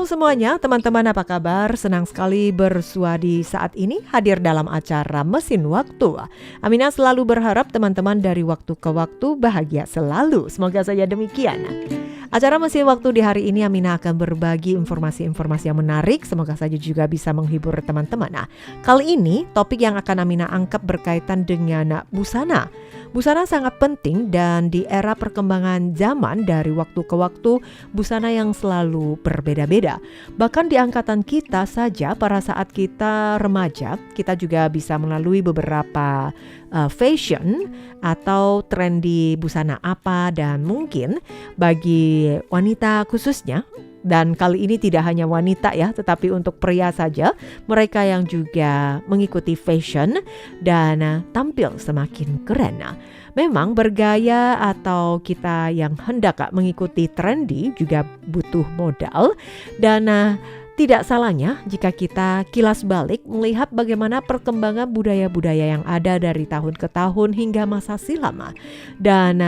semuanya, teman-teman apa kabar? Senang sekali bersua di saat ini hadir dalam acara Mesin Waktu. Amina selalu berharap teman-teman dari waktu ke waktu bahagia selalu. Semoga saja demikian. Acara Mesin Waktu di hari ini Amina akan berbagi informasi-informasi yang menarik. Semoga saja juga bisa menghibur teman-teman. Nah, kali ini topik yang akan Amina angkat berkaitan dengan busana. Busana sangat penting dan di era perkembangan zaman dari waktu ke waktu busana yang selalu berbeda-beda. Bahkan di angkatan kita saja pada saat kita remaja kita juga bisa melalui beberapa fashion atau tren di busana apa, dan mungkin bagi wanita khususnya. Dan kali ini tidak hanya wanita ya, tetapi untuk pria saja, mereka yang juga mengikuti fashion dan tampil semakin keren. Memang bergaya atau kita yang hendak mengikuti trendy juga butuh modal, dan tidak salahnya jika kita kilas balik melihat bagaimana perkembangan budaya-budaya yang ada dari tahun ke tahun hingga masa silam. Dan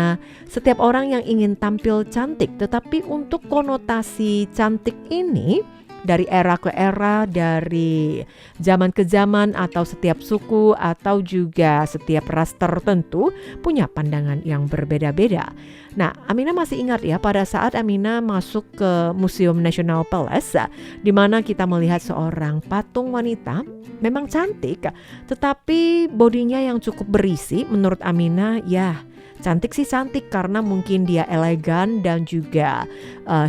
setiap orang yang ingin tampil cantik, tetapi untuk konotasi cantik ini dari era ke era, dari zaman ke zaman, atau setiap suku atau juga setiap ras tertentu punya pandangan yang berbeda-beda. Nah, Amina masih ingat ya pada saat Amina masuk ke Museum National Palace, di mana kita melihat seorang patung wanita memang cantik, tetapi bodinya yang cukup berisi. Menurut Amina, ya cantik sih cantik karena mungkin dia elegan dan juga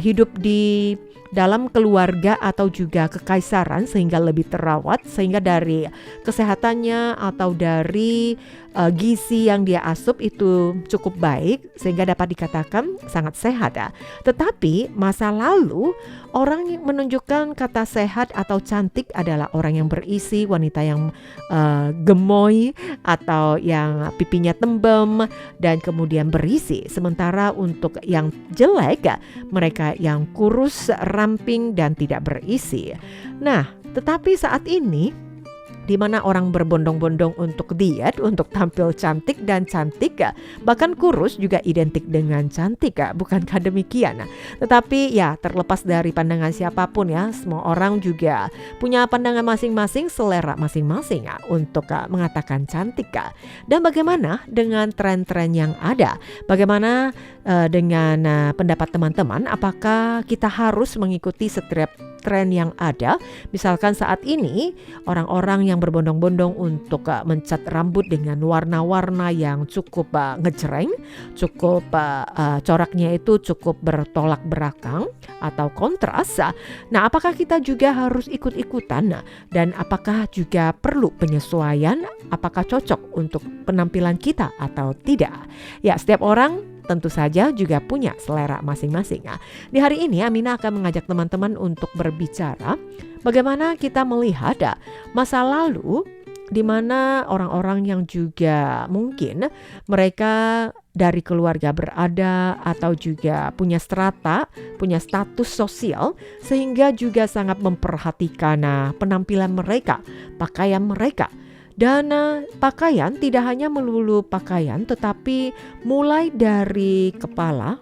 hidup di dalam keluarga atau juga kekaisaran sehingga lebih terawat, sehingga dari kesehatannya atau dari gizi yang dia asup itu cukup baik sehingga dapat dikatakan sangat sehat ya. Tetapi masa lalu orang yang menunjukkan kata sehat atau cantik adalah orang yang berisi, wanita yang gemoy atau yang pipinya tembem dan kemudian berisi. Sementara untuk yang jelek, mereka yang kurus, ramping dan tidak berisi. Nah, tetapi saat ini di mana orang berbondong-bondong untuk diet, untuk tampil cantik dan cantik, bahkan kurus juga identik dengan cantik, bukankah demikian? Tetapi ya terlepas dari pandangan siapapun ya, semua orang juga punya pandangan masing-masing, selera masing-masing untuk mengatakan cantik. Dan bagaimana dengan tren-tren yang ada? Bagaimana dengan pendapat teman-teman? Apakah kita harus mengikuti setiap tren yang ada? Misalkan saat ini orang-orang yang berbondong-bondong untuk mencat rambut dengan warna-warna yang cukup ngejreng, cukup coraknya itu cukup bertolak belakang atau kontras. Nah, apakah kita juga harus ikut-ikutan? Dan apakah juga perlu penyesuaian? Apakah cocok untuk penampilan kita atau tidak? Ya, setiap orang tentu saja juga punya selera masing-masing. Di hari ini Amina akan mengajak teman-teman untuk berbicara bagaimana kita melihat masa lalu di mana orang-orang yang juga mungkin mereka dari keluarga berada atau juga punya strata, punya status sosial sehingga juga sangat memperhatikan penampilan mereka, pakaian mereka. Dan pakaian tidak hanya melulu pakaian, tetapi mulai dari kepala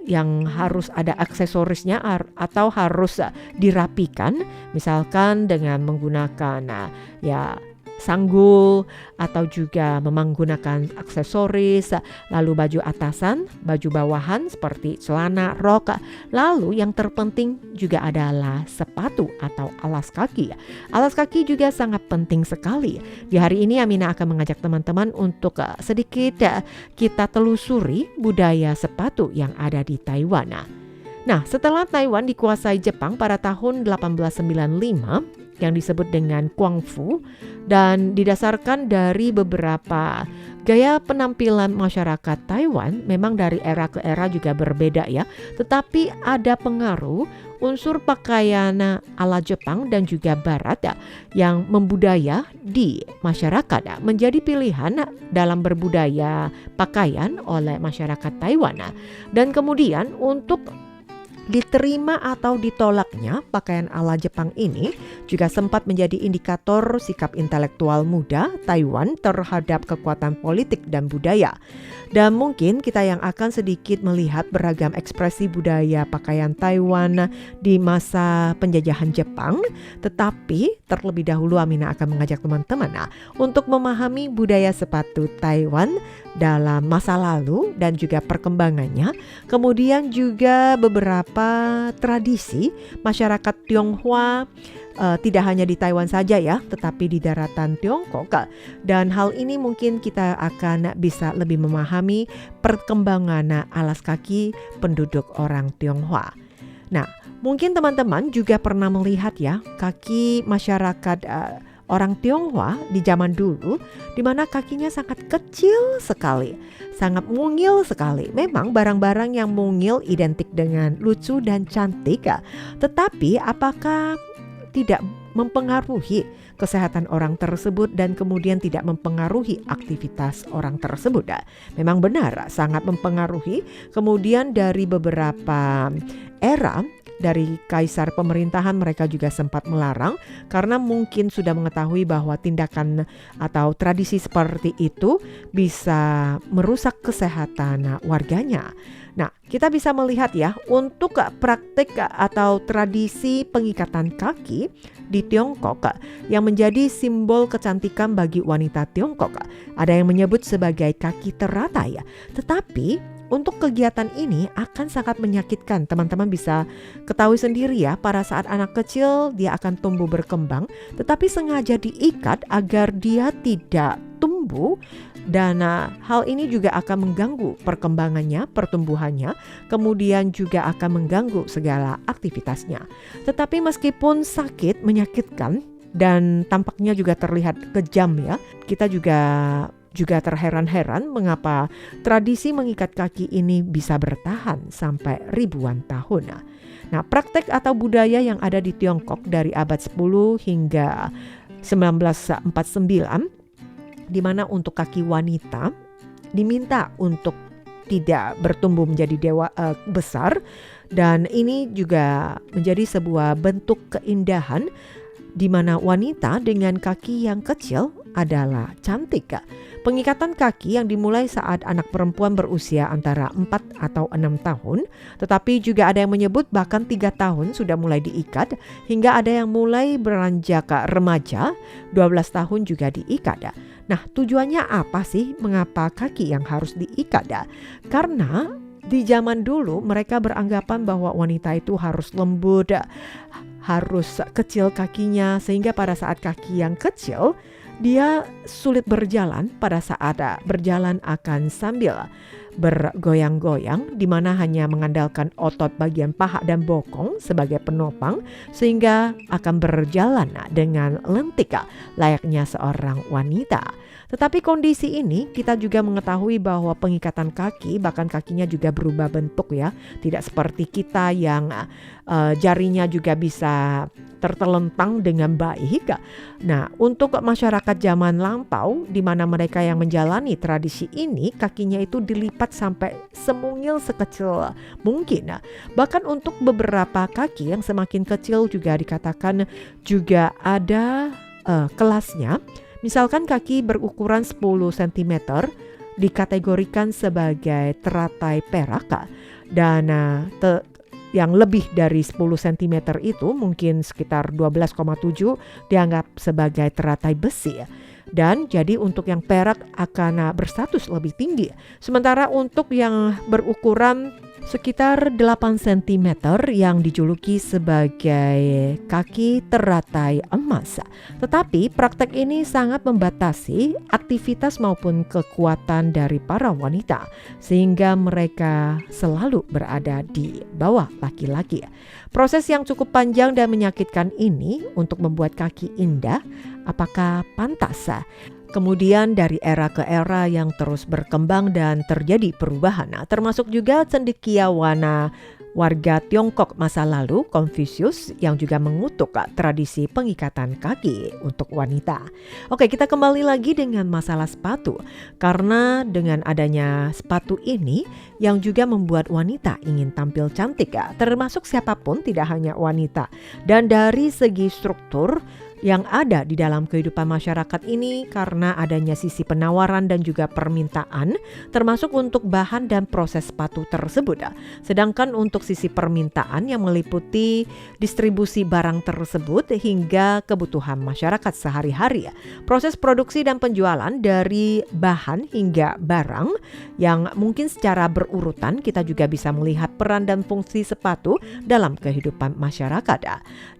yang harus ada aksesorisnya atau harus dirapikan, misalkan dengan menggunakan ya sanggul atau juga menggunakan aksesoris, lalu baju atasan, baju bawahan seperti celana, rok, lalu yang terpenting juga adalah sepatu atau alas kaki. Alas kaki juga sangat penting sekali. Di hari ini Amina akan mengajak teman-teman untuk sedikit kita telusuri budaya sepatu yang ada di Taiwan. Nah, setelah Taiwan dikuasai Jepang pada tahun 1895 yang disebut dengan Kung Fu, dan didasarkan dari beberapa gaya penampilan masyarakat Taiwan, memang dari era ke era juga berbeda ya, tetapi ada pengaruh unsur pakaian ala Jepang dan juga Barat yang membudaya di masyarakat menjadi pilihan dalam berbudaya pakaian oleh masyarakat Taiwan. Dan kemudian untuk Diterima atau ditolaknya pakaian ala Jepang ini juga sempat menjadi indikator sikap intelektual muda Taiwan terhadap kekuatan politik dan budaya. Dan mungkin kita yang akan sedikit melihat beragam ekspresi budaya pakaian Taiwan di masa penjajahan Jepang. Tetapi terlebih dahulu Amina akan mengajak teman-teman untuk memahami budaya sepatu Taiwan dalam masa lalu dan juga perkembangannya. Kemudian juga beberapa tradisi masyarakat Tionghoa, tidak hanya di Taiwan saja ya, tetapi di daratan Tiongkok. Dan hal ini mungkin kita akan bisa lebih memahami perkembangan alas kaki penduduk orang Tionghoa. Nah, mungkin teman-teman juga pernah melihat ya kaki masyarakat orang Tionghoa di zaman dulu, di mana kakinya sangat kecil sekali, sangat mungil sekali. Memang barang-barang yang mungil identik dengan lucu dan cantik, tetapi apakah tidak mempengaruhi kesehatan orang tersebut dan kemudian tidak mempengaruhi aktivitas orang tersebut? Memang benar, sangat mempengaruhi. Kemudian dari beberapa era, dari kaisar pemerintahan mereka juga sempat melarang karena mungkin sudah mengetahui bahwa tindakan atau tradisi seperti itu bisa merusak kesehatan warganya. Nah, kita bisa melihat ya untuk praktik atau tradisi pengikatan kaki di Tiongkok yang menjadi simbol kecantikan bagi wanita Tiongkok. Ada yang menyebut sebagai kaki teratai. Tetapi untuk kegiatan ini akan sangat menyakitkan. Teman-teman bisa ketahui sendiri ya, pada saat anak kecil dia akan tumbuh berkembang, tetapi sengaja diikat agar dia tidak tumbuh. Dan hal ini juga akan mengganggu perkembangannya, pertumbuhannya, kemudian juga akan mengganggu segala aktivitasnya. Tetapi meskipun sakit, menyakitkan, dan tampaknya juga terlihat kejam ya, kita juga terheran-heran mengapa tradisi mengikat kaki ini bisa bertahan sampai ribuan tahun. Nah, praktek atau budaya yang ada di Tiongkok dari abad 10 hingga 1949, di mana untuk kaki wanita diminta untuk tidak bertumbuh menjadi besar, dan ini juga menjadi sebuah bentuk keindahan di mana wanita dengan kaki yang kecil adalah cantik. Pengikatan kaki yang dimulai saat anak perempuan berusia antara 4 atau 6 tahun, tetapi juga ada yang menyebut bahkan 3 tahun sudah mulai diikat, hingga ada yang mulai beranjak remaja, 12 tahun juga diikat. Nah, tujuannya apa sih mengapa kaki yang harus diikat? Karena di zaman dulu mereka beranggapan bahwa wanita itu harus lembut, harus kecil kakinya, sehingga pada saat kaki yang kecil dia sulit berjalan. Pada saat berjalan akan sambil bergoyang-goyang, di mana hanya mengandalkan otot bagian paha dan bokong sebagai penopang, sehingga akan berjalan dengan lentik layaknya seorang wanita. Tetapi kondisi ini kita juga mengetahui bahwa pengikatan kaki, bahkan kakinya juga berubah bentuk ya, tidak seperti kita yang jarinya juga bisa tertelentang dengan baik. Nah, untuk masyarakat zaman lampau, di mana mereka yang menjalani tradisi ini, kakinya itu dilipat sampai semungil sekecil mungkin. Bahkan untuk beberapa kaki yang semakin kecil juga dikatakan juga ada kelasnya. Misalkan kaki berukuran 10 cm dikategorikan sebagai teratai perak, dan yang lebih dari 10 cm itu mungkin sekitar 12,7 dianggap sebagai teratai besi. Dan jadi untuk yang perak akan berstatus lebih tinggi. Sementara untuk yang berukuran sekitar 8 cm yang dijuluki sebagai kaki teratai emas. Tetapi praktek ini sangat membatasi aktivitas maupun kekuatan dari para wanita, sehingga mereka selalu berada di bawah laki-laki. Proses yang cukup panjang dan menyakitkan ini untuk membuat kaki indah, apakah pantas? Kemudian dari era ke era yang terus berkembang dan terjadi perubahan, termasuk juga cendekiawan warga Tiongkok masa lalu, Confucius, yang juga mengutuk tradisi pengikatan kaki untuk wanita. Oke, kita kembali lagi dengan masalah sepatu. Karena dengan adanya sepatu ini yang juga membuat wanita ingin tampil cantik, termasuk siapapun, tidak hanya wanita. Dan dari segi struktur yang ada di dalam kehidupan masyarakat ini, karena adanya sisi penawaran dan juga permintaan, termasuk untuk bahan dan proses sepatu tersebut. Sedangkan untuk sisi permintaan yang meliputi distribusi barang tersebut hingga kebutuhan masyarakat sehari-hari. Proses produksi dan penjualan dari bahan hingga barang yang mungkin secara berurutan, kita juga bisa melihat peran dan fungsi sepatu dalam kehidupan masyarakat.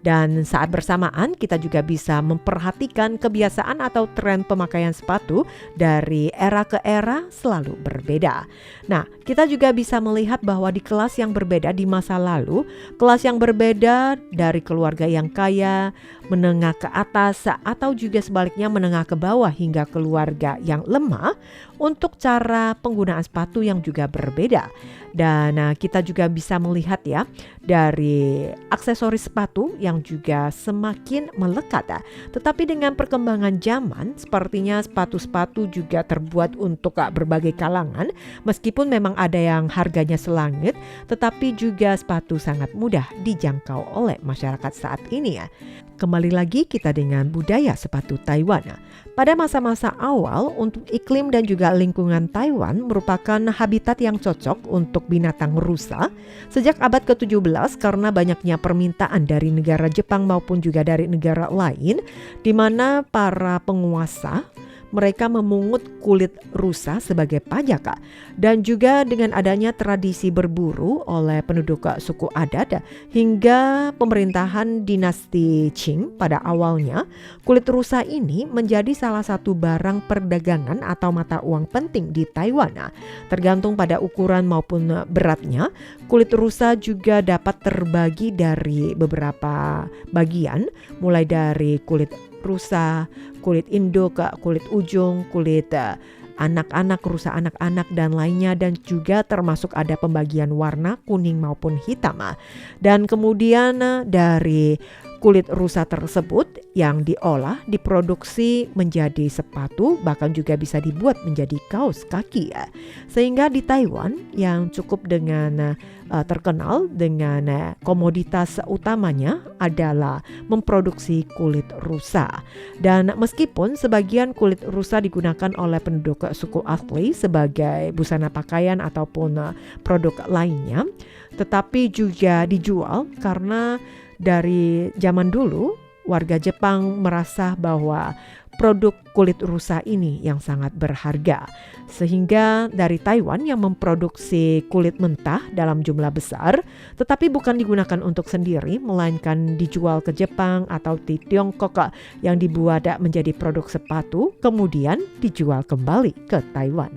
Dan saat bersamaan kita juga bisa memperhatikan kebiasaan atau tren pemakaian sepatu dari era ke era selalu berbeda. Nah, kita juga bisa melihat bahwa di kelas yang berbeda di masa lalu, kelas yang berbeda dari keluarga yang kaya, menengah ke atas, atau juga sebaliknya menengah ke bawah hingga keluarga yang lemah, untuk cara penggunaan sepatu yang juga berbeda. Dan kita juga bisa melihat ya dari aksesoris sepatu yang juga semakin melekat. Tetapi dengan perkembangan zaman, sepertinya sepatu-sepatu juga terbuat untuk berbagai kalangan. Meskipun memang ada yang harganya selangit, tetapi juga sepatu sangat mudah dijangkau oleh masyarakat saat ini ya. Kembali lagi kita dengan budaya sepatu Taiwan. Pada masa-masa awal, untuk iklim dan juga lingkungan Taiwan merupakan habitat yang cocok untuk binatang rusa sejak abad ke-17 karena banyaknya permintaan dari negara Jepang maupun juga dari negara lain, di mana para penguasa mereka memungut kulit rusa sebagai pajak. Dan juga dengan adanya tradisi berburu oleh penduduk suku adat hingga pemerintahan dinasti Qing pada awalnya, kulit rusa ini menjadi salah satu barang perdagangan atau mata uang penting di Taiwan. Tergantung pada ukuran maupun beratnya, kulit rusa juga dapat terbagi dari beberapa bagian, mulai dari kulit rusa, kulit induk, kulit ujung, kulit anak-anak, rusa anak-anak dan lainnya, dan juga termasuk ada pembagian warna kuning maupun hitam. Dan kemudian dari kulit rusa tersebut yang diolah, diproduksi menjadi sepatu, bahkan juga bisa dibuat menjadi kaos kaki. Sehingga di Taiwan yang cukup dengan terkenal dengan komoditas utamanya adalah memproduksi kulit rusa. Dan meskipun sebagian kulit rusa digunakan oleh penduduk suku asli sebagai busana pakaian ataupun produk lainnya, tetapi juga dijual karena dari zaman dulu warga Jepang merasa bahwa produk kulit rusa ini yang sangat berharga. Sehingga dari Taiwan yang memproduksi kulit mentah dalam jumlah besar, tetapi bukan digunakan untuk sendiri, melainkan dijual ke Jepang atau di Tiongkok yang dibuat menjadi produk sepatu, kemudian dijual kembali ke Taiwan.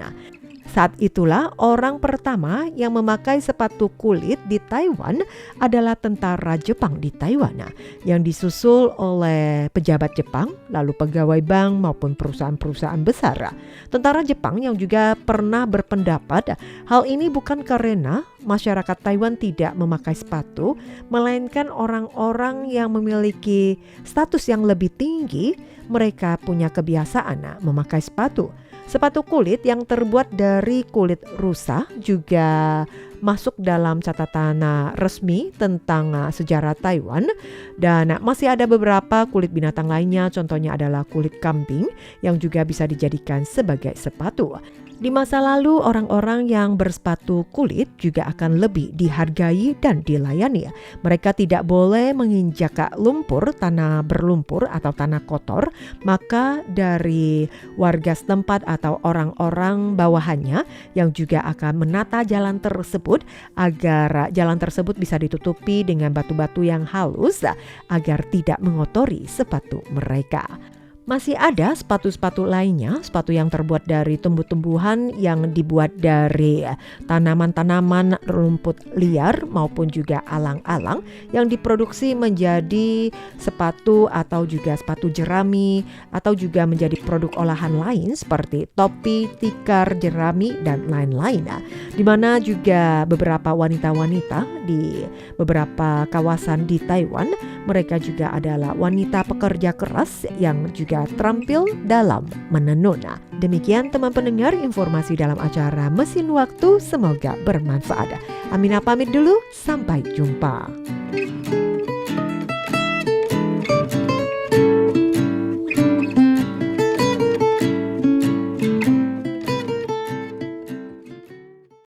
Saat itulah orang pertama yang memakai sepatu kulit di Taiwan adalah tentara Jepang di Taiwan, yang disusul oleh pejabat Jepang, lalu pegawai bank maupun perusahaan-perusahaan besar. Tentara Jepang yang juga pernah berpendapat hal ini bukan karena masyarakat Taiwan tidak memakai sepatu, melainkan orang-orang yang memiliki status yang lebih tinggi, mereka punya kebiasaan memakai sepatu. Sepatu kulit yang terbuat dari kulit rusa juga masuk dalam catatan resmi tentang sejarah Taiwan, dan masih ada beberapa kulit binatang lainnya, contohnya adalah kulit kambing yang juga bisa dijadikan sebagai sepatu. Di masa lalu orang-orang yang bersepatu kulit juga akan lebih dihargai dan dilayani. Mereka tidak boleh menginjak lumpur, tanah berlumpur atau tanah kotor, maka dari warga setempat atau orang-orang bawahannya yang juga akan menata jalan tersebut agar jalan tersebut bisa ditutupi dengan batu-batu yang halus agar tidak mengotori sepatu mereka. Masih ada sepatu-sepatu lainnya, sepatu yang terbuat dari tumbuh-tumbuhan yang dibuat dari tanaman-tanaman rumput liar maupun juga alang-alang yang diproduksi menjadi sepatu atau juga sepatu jerami atau juga menjadi produk olahan lain seperti topi, tikar, jerami dan lain-lain. di mana juga beberapa wanita-wanita di beberapa kawasan di Taiwan, mereka juga adalah wanita pekerja keras yang juga terampil dalam menenun. Demikian teman pendengar informasi dalam acara Mesin Waktu, semoga bermanfaat. Aminah pamit dulu, sampai jumpa.